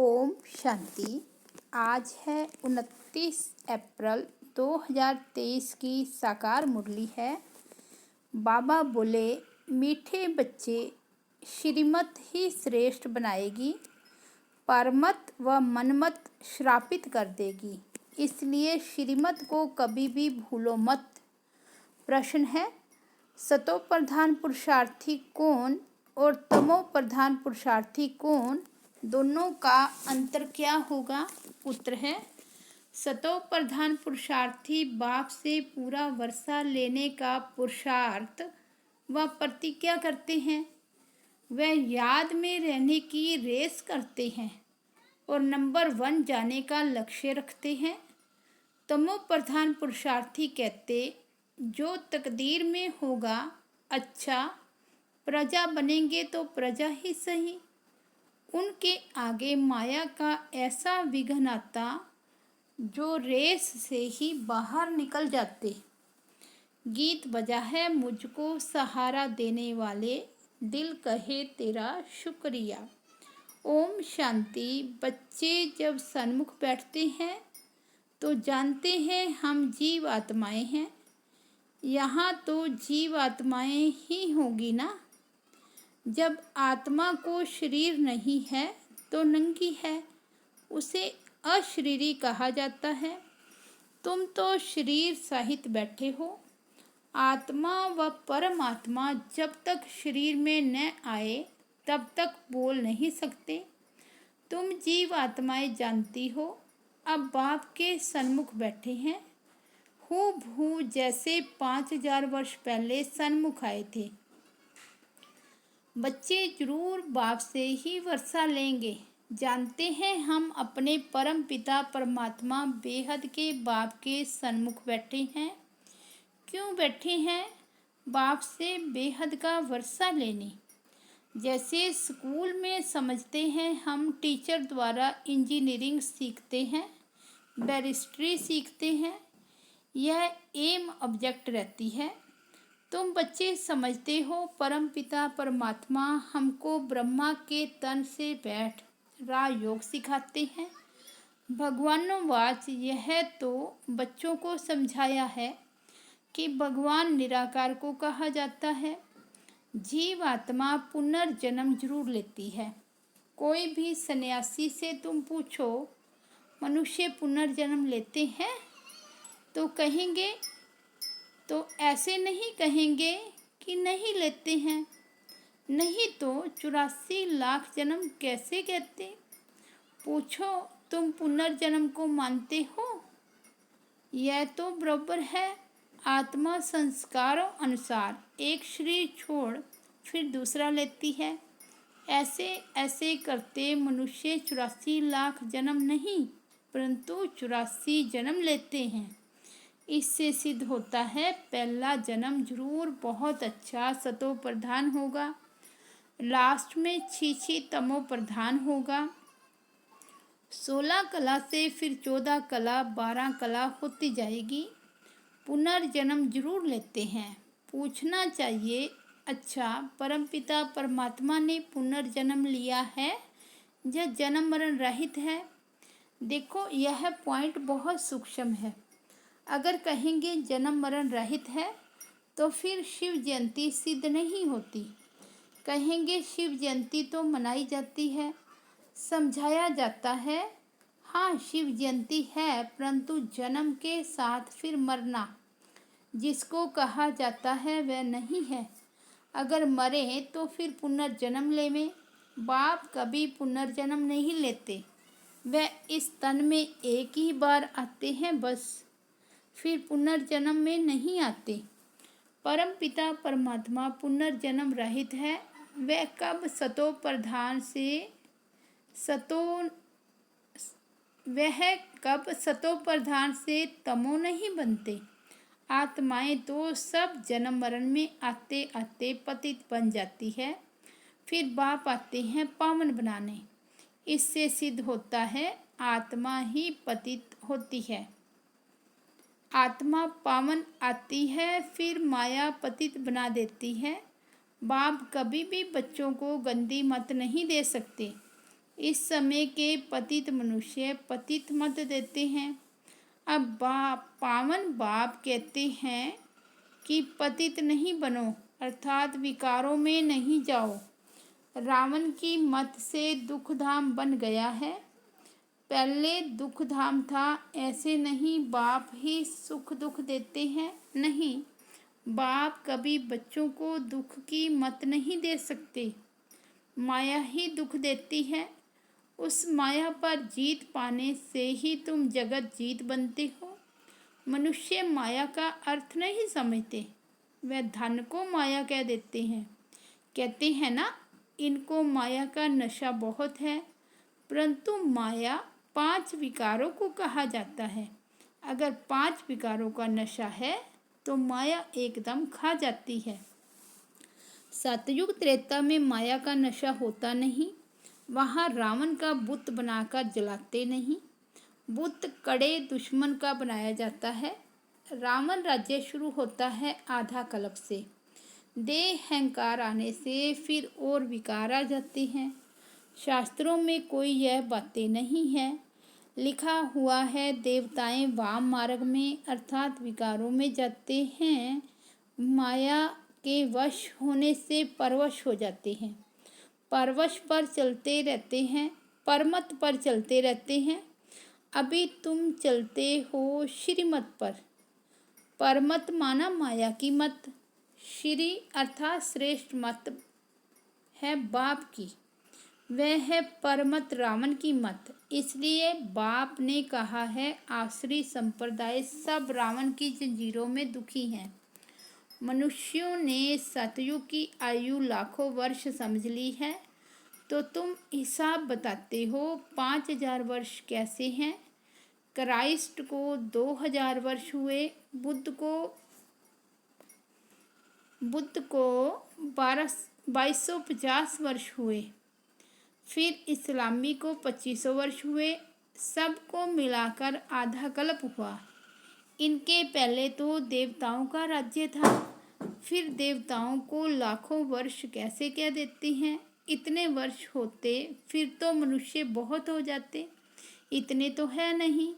ओम शांति। आज है 29 अप्रैल 2023 की साकार मुरली है। बाबा बोले, मीठे बच्चे श्रीमत ही श्रेष्ठ बनाएगी, परमत व मनमत श्रापित कर देगी, इसलिए श्रीमत को कभी भी भूलो मत। प्रश्न है, सतो प्रधान पुरुषार्थी कौन और तमो प्रधान पुरुषार्थी कौन, दोनों का अंतर क्या होगा? उत्तर है, सतो प्रधान पुरुषार्थी बाप से पूरा वर्षा लेने का पुरुषार्थ व प्रतिज्ञा करते हैं, वह याद में रहने की रेस करते हैं और नंबर 1 जाने का लक्ष्य रखते हैं। तमो प्रधान पुरुषार्थी कहते, जो तकदीर में होगा अच्छा, प्रजा बनेंगे तो प्रजा ही सही। उनके आगे माया का ऐसा विघ्न आता जो रेस से ही बाहर निकल जाते। गीत बजा है मुझको सहारा देने वाले, दिल कहे तेरा शुक्रिया। ओम शांति। बच्चे जब सन्मुख बैठते हैं तो जानते हैं हम जीव आत्माएं हैं। यहाँ तो जीव आत्माएं ही होगी ना। जब आत्मा को शरीर नहीं है तो नंगी है, उसे अशरीरी कहा जाता है। तुम तो शरीर सहित बैठे हो। आत्मा व परमात्मा जब तक शरीर में न आए तब तक बोल नहीं सकते। तुम जीव आत्माएं जानती हो, अब बाप के सन्मुख बैठे हैं, हूबहू जैसे 5000 वर्ष पहले सन्मुख आए थे। बच्चे जरूर बाप से ही वर्षा लेंगे। जानते हैं हम अपने परम पिता परमात्मा बेहद के बाप के सन्मुख बैठे हैं। क्यों बैठे हैं? बाप से बेहद का वर्षा लेने। जैसे स्कूल में समझते हैं हम टीचर द्वारा इंजीनियरिंग सीखते हैं, बैरिस्ट्री सीखते हैं, यह एम ऑब्जेक्ट रहती है। तुम बच्चे समझते हो परम पिता परमात्मा हमको ब्रह्मा के तन से बैठ राजयोग सिखाते हैं। भगवानोवाच यह तो बच्चों को समझाया है कि भगवान निराकार को कहा जाता है। जीव आत्मा पुनर्जन्म जरूर लेती है। कोई भी सन्यासी से तुम पूछो मनुष्य पुनर्जन्म लेते हैं तो कहेंगे, तो ऐसे नहीं कहेंगे कि नहीं लेते हैं, नहीं तो 84 लाख जन्म कैसे कहते? पूछो तुम पुनर्जन्म को मानते हो? यह तो बराबर है। आत्मा संस्कारों अनुसार एक शरीर छोड़ फिर दूसरा लेती है। ऐसे ऐसे करते मनुष्य 84 लाख जन्म नहीं परंतु 84 जन्म लेते हैं। इससे सिद्ध होता है पहला जन्म जरूर बहुत अच्छा सतो प्रधान होगा, लास्ट में छी तमो प्रधान होगा। 16 कला से फिर 14 कला 12 कला होती जाएगी। पुनर्जन्म जरूर लेते हैं। पूछना चाहिए, अच्छा परमपिता परमात्मा ने पुनर्जन्म लिया है या जन्म मरण रहित है? देखो यह पॉइंट बहुत सूक्ष्म है। अगर कहेंगे जन्म मरण रहित है तो फिर शिव जयंती सिद्ध नहीं होती। कहेंगे शिव जयंती तो मनाई जाती है, समझाया जाता है। हाँ शिव जयंती है परंतु जन्म के साथ फिर मरना जिसको कहा जाता है वह नहीं है। अगर मरे तो फिर पुनर्जन्म लेवें। बाप कभी पुनर्जन्म नहीं लेते, वह इस तन में एक ही बार आते हैं बस, फिर पुनर्जन्म में नहीं आते। परम पिता परमात्मा पुनर्जन्म रहित है। वह कब सतो प्रधान से तमो नहीं बनते। आत्माएं तो सब जन्म मरण में आते आते पतित बन जाती है, फिर बाप आते हैं पावन बनाने। इससे सिद्ध होता है आत्मा ही पतित होती है। आत्मा पावन आती है फिर माया पतित बना देती है। बाप कभी भी बच्चों को गंदी मत नहीं दे सकते, इस समय के पतित मनुष्य पतित मत देते हैं। अब पावन बाप कहते हैं कि पतित नहीं बनो, अर्थात विकारों में नहीं जाओ। रावण की मत से दुख धाम बन गया है। पहले दुख धाम था, ऐसे नहीं बाप ही सुख दुख देते हैं। नहीं, बाप कभी बच्चों को दुख की मत नहीं दे सकते। माया ही दुख देती है। उस माया पर जीत पाने से ही तुम जगत जीत बनते हो। मनुष्य माया का अर्थ नहीं समझते, वह धन को माया कह देते हैं। कहते हैं ना, इनको माया का नशा बहुत है। परंतु माया 5 विकारों को कहा जाता है। अगर 5 विकारों का नशा है तो माया एकदम खा जाती है। सतयुग त्रेता में माया का नशा होता नहीं। वहाँ रावण का बुत बनाकर जलाते नहीं। बुत कड़े दुश्मन का बनाया जाता है। रावण राज्य शुरू होता है आधा कल्प से। देह अहंकार आने से फिर और विकार आ जाते हैं। शास्त्रों में कोई यह बातें नहीं है। लिखा हुआ है देवताएं वाम मार्ग में अर्थात विकारों में जाते हैं। माया के वश होने से परवश हो जाते हैं। परवश पर चलते रहते हैं, परमत पर चलते रहते हैं। अभी तुम चलते हो श्रीमत पर। परमत माना माया की मत। श्री अर्थात श्रेष्ठ मत है बाप की, वह है परमत रावण की मत। इसलिए बाप ने कहा है आश्री संप्रदाय सब रावण की जंजीरों में दुखी हैं। मनुष्यों ने सतयुग की आयु लाखों वर्ष समझ ली है, तो तुम हिसाब बताते हो 5000 वर्ष कैसे हैं। क्राइस्ट को 2000 वर्ष हुए, बुद्ध को 2250 वर्ष हुए, फिर इस्लामी को 2500 वर्ष हुए। सबको मिलाकर आधा कल्प हुआ। इनके पहले तो देवताओं का राज्य था, फिर देवताओं को लाखों वर्ष कैसे कह देते हैं। इतने वर्ष होते फिर तो मनुष्य बहुत हो जाते, इतने तो है नहीं।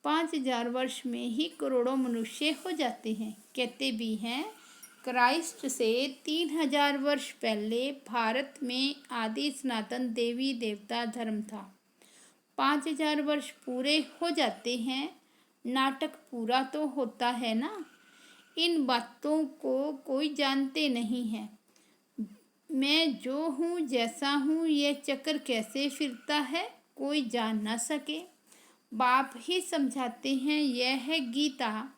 5000 वर्ष में ही करोड़ों मनुष्य हो जाते हैं। कहते भी हैं क्राइस्ट से 3000 वर्ष पहले भारत में आदि सनातन देवी देवता धर्म था। 5000 वर्ष पूरे हो जाते हैं, नाटक पूरा तो होता है ना। इन बातों को कोई जानते नहीं है। मैं जो हूँ जैसा हूँ, यह चक्र कैसे फिरता है कोई जान ना सके। बाप ही समझाते हैं, यह है गीता।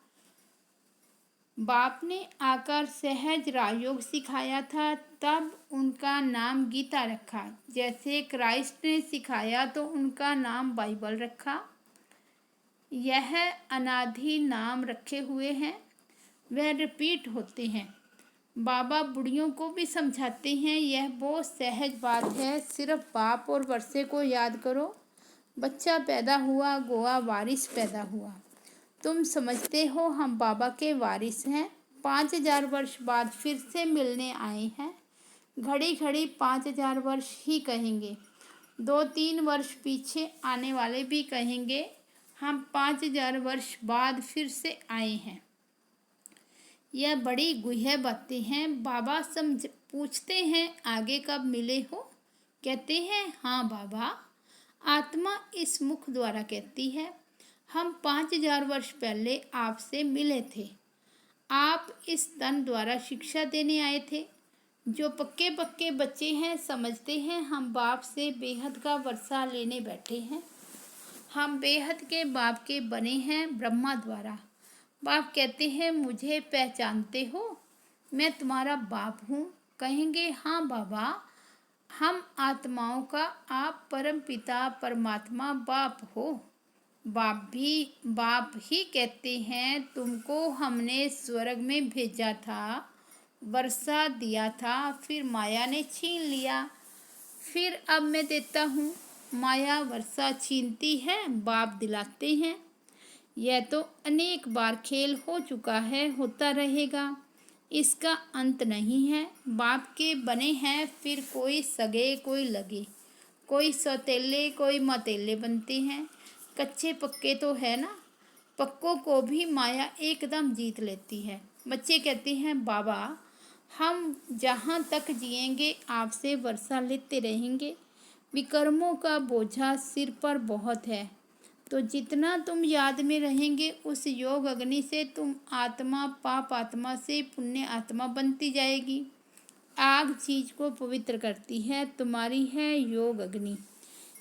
बाप ने आकर सहज राजयोग सिखाया था, तब उनका नाम गीता रखा। जैसे क्राइस्ट ने सिखाया तो उनका नाम बाइबल रखा। यह अनादि नाम रखे हुए हैं, वह रिपीट होते हैं। बाबा बुढ़ियों को भी समझाते हैं, यह बहुत सहज बात है। सिर्फ बाप और वर्षे को याद करो। बच्चा पैदा हुआ, गोवा वारिस पैदा हुआ। तुम समझते हो हम बाबा के वारिस हैं। 5000 वर्ष बाद फिर से मिलने आए हैं। घड़ी घड़ी 5000 वर्ष ही कहेंगे। 2-3 वर्ष पीछे आने वाले भी कहेंगे हम 5000 वर्ष बाद फिर से आए हैं। यह बड़ी गुह्य बातें हैं। बाबा पूछते हैं आगे कब मिले हो। कहते हैं हाँ बाबा, आत्मा इस मुख द्वारा कहती है हम 5000 वर्ष पहले आपसे मिले थे। आप इस तन द्वारा शिक्षा देने आए थे। जो पक्के पक्के बच्चे हैं समझते हैं हम बाप से बेहद का वर्षा लेने बैठे हैं। हम बेहद के बाप के बने हैं ब्रह्मा द्वारा। बाप कहते हैं मुझे पहचानते हो, मैं तुम्हारा बाप हूँ। कहेंगे हाँ बाबा, हम आत्माओं का आप परम पिता परमात्मा बाप हो। बाप ही कहते हैं तुमको हमने स्वर्ग में भेजा था, वर्षा दिया था, फिर माया ने छीन लिया, फिर अब मैं देता हूँ। माया वर्षा छीनती है, बाप दिलाते हैं। यह तो अनेक बार खेल हो चुका है, होता रहेगा, इसका अंत नहीं है। बाप के बने हैं फिर कोई सगे कोई लगे। कोई सौतेले कोई मौतेले बनते हैं, कच्चे पक्के तो है ना। पक्कों को भी माया एकदम जीत लेती है। बच्चे कहते हैं बाबा हम जहाँ तक जिएंगे आपसे वर्षा लेते रहेंगे। विकर्मों का बोझा सिर पर बहुत है, तो जितना तुम याद में रहेंगे उस योग अग्नि से तुम आत्मा पाप आत्मा से पुण्य आत्मा बनती जाएगी। आग चीज को पवित्र करती है, तुम्हारी है योग अग्नि।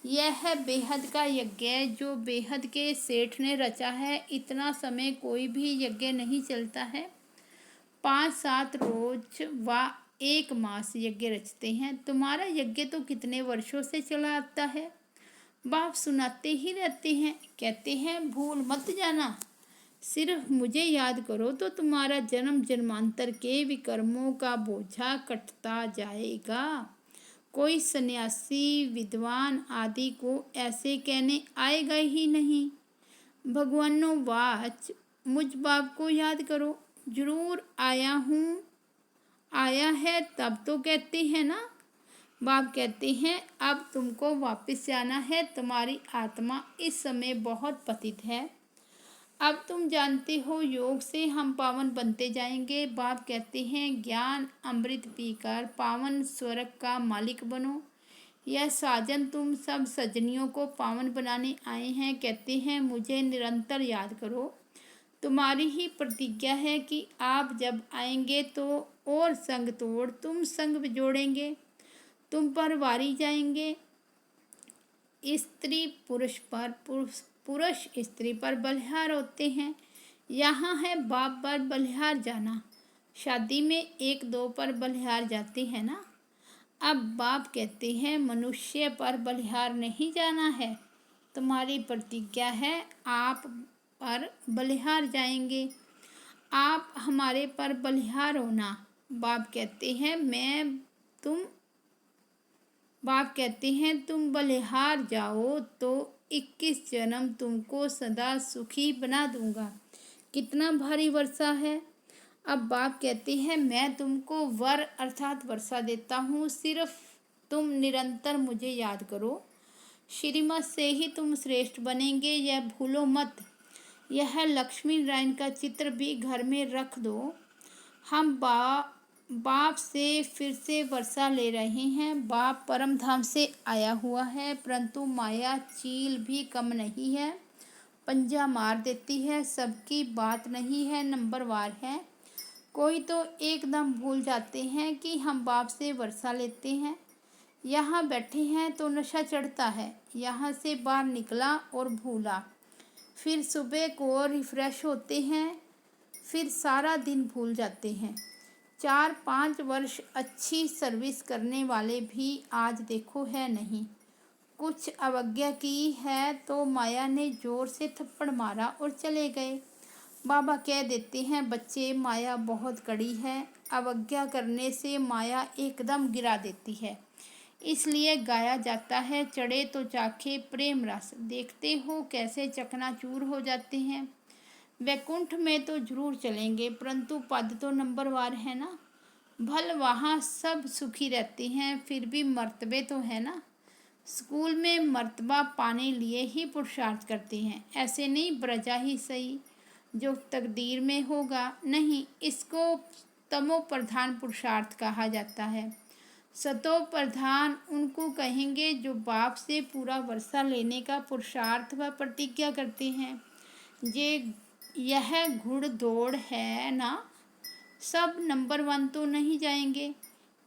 यह है बेहद का यज्ञ जो बेहद के सेठ ने रचा है। इतना समय कोई भी यज्ञ नहीं चलता है। 5-7 रोज व 1 मास यज्ञ रचते हैं। तुम्हारा यज्ञ तो कितने वर्षों से चला आता है। बाप सुनाते ही रहते हैं, कहते हैं भूल मत जाना, सिर्फ मुझे याद करो तो तुम्हारा जन्म जन्मांतर के विकर्मों का बोझा कटता जाएगा। कोई सन्यासी विद्वान आदि को ऐसे कहने आएगा ही नहीं। भगवानो वाच मुझ बाप को याद करो, जरूर आया हूँ, आया है तब तो कहते हैं ना। बाप कहते हैं अब तुमको वापस जाना है, तुम्हारी आत्मा इस समय बहुत पतित है। अब तुम जानते हो योग से हम पावन बनते जाएंगे। बाप कहते हैं ज्ञान अमृत पीकर पावन स्वर्ग का मालिक बनो। यह साजन तुम सब सजनियों को पावन बनाने आए हैं। कहते हैं मुझे निरंतर याद करो। तुम्हारी ही प्रतिज्ञा है कि आप जब आएंगे तो और संग तोड़ तुम संग जोड़ेंगे, तुम पर वारी जाएंगे। स्त्री पुरुष पर पुरुष स्त्री पर बलिहार होते हैं। यहाँ है बाप पर बलिहार जाना। शादी में 1-2 पर बलिहार जाते हैं ना। अब बाप कहते हैं मनुष्य पर बलिहार नहीं जाना है। तुम्हारी प्रतिज्ञा है आप पर बलिहार जाएंगे। आप हमारे पर बलिहार होना। बाप कहते हैं तुम बलिहार जाओ तो 21 जन्म तुमको सदा सुखी बना दूंगा। कितना भारी वर्षा है। अब बाप कहते हैं मैं तुमको वर अर्थात वर्षा देता हूँ, सिर्फ तुम निरंतर मुझे याद करो। श्रीमत से ही तुम श्रेष्ठ बनेंगे, यह भूलो मत। यह लक्ष्मी नारायण का चित्र भी घर में रख दो। हम बाप से फिर से वर्षा ले रहे हैं। बाप परम धाम से आया हुआ है, परंतु माया चील भी कम नहीं है, पंजा मार देती है। सबकी बात नहीं है, नंबरवार है। कोई तो एकदम भूल जाते हैं कि हम बाप से वर्षा लेते हैं। यहाँ बैठे हैं तो नशा चढ़ता है, यहाँ से बाहर निकला और भूला, फिर सुबह को रिफ्रेश होते हैं, फिर सारा दिन भूल जाते हैं। 4-5 वर्ष अच्छी सर्विस करने वाले भी आज देखो है नहीं। कुछ अवज्ञा की है तो माया ने जोर से थप्पड़ मारा और चले गए। बाबा कह देते हैं बच्चे माया बहुत कड़ी है, अवज्ञा करने से माया एकदम गिरा देती है। इसलिए गाया जाता है चढ़े तो चाखे प्रेम रस। देखते हो कैसे चकनाचूर हो जाते हैं। वैकुंठ में तो जरूर चलेंगे, परंतु पद तो नंबरवार है ना। भल वहाँ सब सुखी रहते हैं, फिर भी मर्तबे तो है ना। स्कूल में मर्तबा पाने लिए ही पुरुषार्थ करते हैं, ऐसे नहीं ब्रजा ही सही जो तकदीर में होगा। नहीं, इसको तमो प्रधान पुरुषार्थ कहा जाता है। सतो प्रधान उनको कहेंगे जो बाप से पूरा वर्षा लेने का पुरुषार्थ व प्रतिज्ञा करते हैं। यह घुड़ दौड़ है ना, सब नंबर 1 तो नहीं जाएंगे।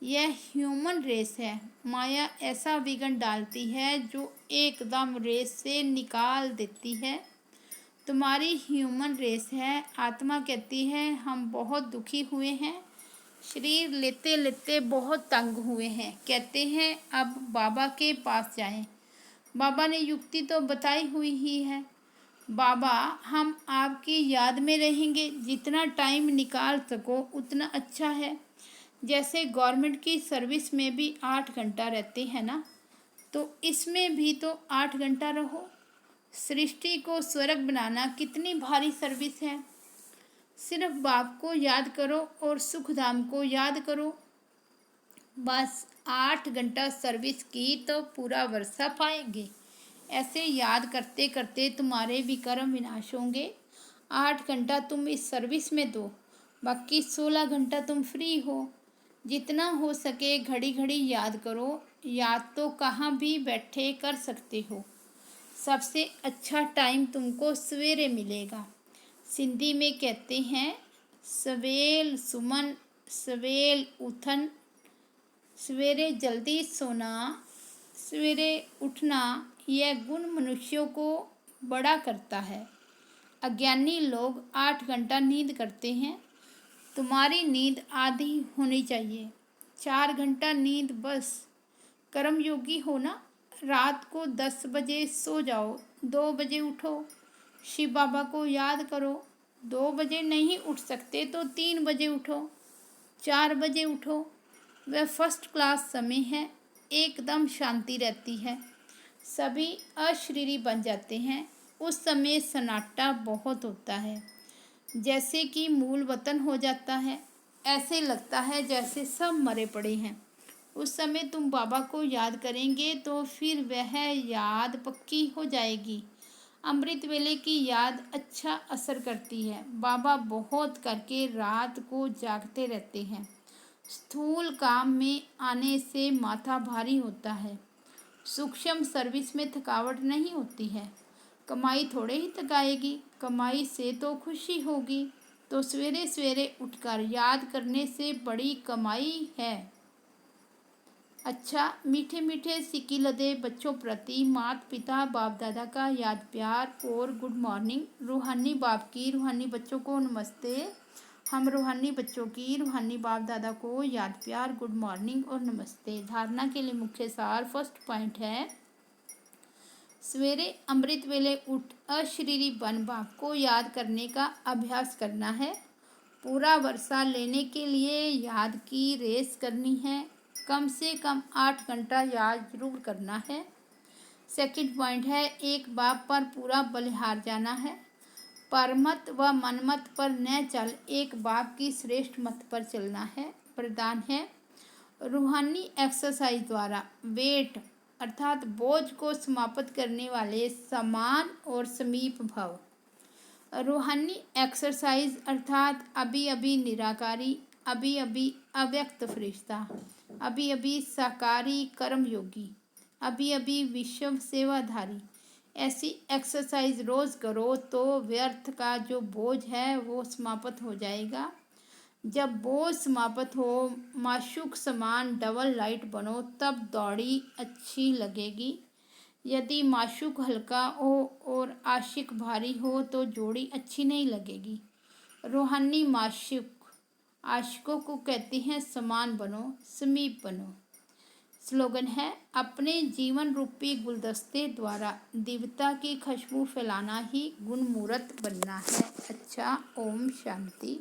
यह ह्यूमन रेस है। माया ऐसा विघन डालती है जो एकदम रेस से निकाल देती है। तुम्हारी ह्यूमन रेस है। आत्मा कहती है हम बहुत दुखी हुए हैं, शरीर लेते लेते बहुत तंग हुए हैं। कहते हैं अब बाबा के पास जाएं। बाबा ने युक्ति तो बताई हुई ही है। बाबा हम आपकी याद में रहेंगे, जितना टाइम निकाल सको उतना अच्छा है। जैसे गवर्नमेंट की सर्विस में भी 8 घंटा रहते हैं ना, तो इसमें भी तो 8 घंटा रहो। सृष्टि को स्वर्ग बनाना कितनी भारी सर्विस है। सिर्फ बाप को याद करो और सुखधाम को याद करो। बस 8 घंटा सर्विस की तो पूरा वर्षा पाएंगे। ऐसे याद करते करते तुम्हारे विक्रम विनाश होंगे। 8 घंटा तुम इस सर्विस में दो, बाकी 16 घंटा तुम फ्री हो। जितना हो सके घड़ी घड़ी याद करो। याद तो कहाँ भी बैठे कर सकते हो। सबसे अच्छा टाइम तुमको सवेरे मिलेगा। सिंधी में कहते हैं, सवेल सुमन सवेल उठन। सवेरे जल्दी सोना, सवेरे उठना, यह गुण मनुष्यों को बड़ा करता है। अज्ञानी लोग 8 घंटा नींद करते हैं। तुम्हारी नींद आधी होनी चाहिए। 4 घंटा नींद बस। कर्मयोगी हो ना, रात को 10 बजे सो जाओ, 2 बजे उठो। शिव बाबा को याद करो। 2 बजे नहीं उठ सकते तो 3 बजे उठो, 4 बजे उठो। वह फर्स्ट क्लास समय है। एकदम शांति रहती है। सभी अशरीरी बन जाते हैं। उस समय सन्नाटा बहुत होता है, जैसे कि मूल वतन हो जाता है। ऐसे लगता है जैसे सब मरे पड़े हैं। उस समय तुम बाबा को याद करेंगे तो फिर वह याद पक्की हो जाएगी। अमृत वेले की याद अच्छा असर करती है। बाबा बहुत करके रात को जागते रहते हैं। स्थूल काम में आने से माथा भारी होता है। सूक्ष्म सर्विस में थकावट नहीं होती है। कमाई थोड़े ही थकाएगी, कमाई से तो खुशी होगी। तो सवेरे सवेरे उठकर याद करने से बड़ी कमाई है। अच्छा, मीठे मीठे सिक्की लदे बच्चों प्रति माता पिता बाप दादा का याद प्यार और गुड मॉर्निंग। रूहानी बाप की रूहानी बच्चों को नमस्ते। हम रूहानी बच्चों की रूहानी बाप दादा को याद प्यार, गुड मॉर्निंग और नमस्ते। धारणा के लिए मुख्य सार, फर्स्ट पॉइंट है, सवेरे अमृत वेले उठ अशरीरी बन बाप को याद करने का अभ्यास करना है। पूरा वर्षा लेने के लिए याद की रेस करनी है। कम से कम 8 घंटा याद जरूर करना है। सेकंड पॉइंट है, एक बाप पर पूरा बलिहार जाना है। परमत व मनमत पर न चल, एक बाप की श्रेष्ठ मत पर चलना है। प्रदान है, रूहानी एक्सरसाइज द्वारा वेट अर्थात बोझ को समाप्त करने वाले समान और समीप भव। रूहानी एक्सरसाइज अर्थात अभी अभी निराकारी, अभी अभी अव्यक्त फरिश्ता, अभी अभी साकारी कर्मयोगी, अभी अभी विश्व सेवाधारी। ऐसी एक्सरसाइज रोज़ करो तो व्यर्थ का जो बोझ है वो समाप्त हो जाएगा। जब बोझ समाप्त हो, माशूक समान डबल लाइट बनो, तब दौड़ी अच्छी लगेगी। यदि माशूक हल्का हो और आशिक भारी हो तो जोड़ी अच्छी नहीं लगेगी। रूहानी माशूक आशिकों को कहते हैं, समान बनो, समीप बनो। स्लोगन है, अपने जीवन रूपी गुलदस्ते द्वारा दिव्यता की खुशबू फैलाना ही गुणमूर्त बनना है। अच्छा, ओम शांति।